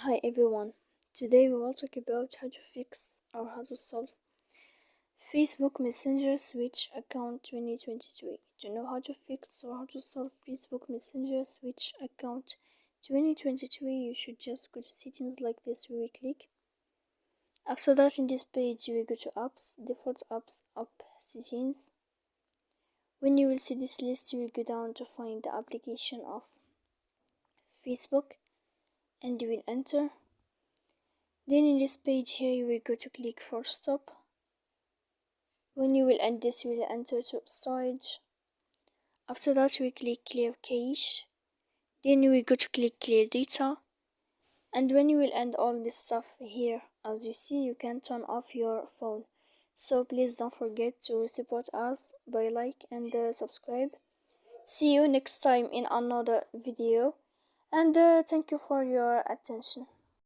Hi everyone, today we will talk about how to fix or how to solve Facebook Messenger Switch Account 2023. To know how to fix or how to solve Facebook Messenger Switch Account 2023, you should just go to settings like this, we will click. After that, in this page, you will go to apps, default apps, app settings. When you will see this list, you will go down to find the application of Facebook and you will enter. Then in this page here you will go to click for stop. When you will end this, you will enter to storage. After that we click clear cache. Then you will go to click clear data. And when you will end all this stuff here, as you see, you can turn off your phone. So please don't forget to support us by like and subscribe. See you next time in another video, and thank you for your attention.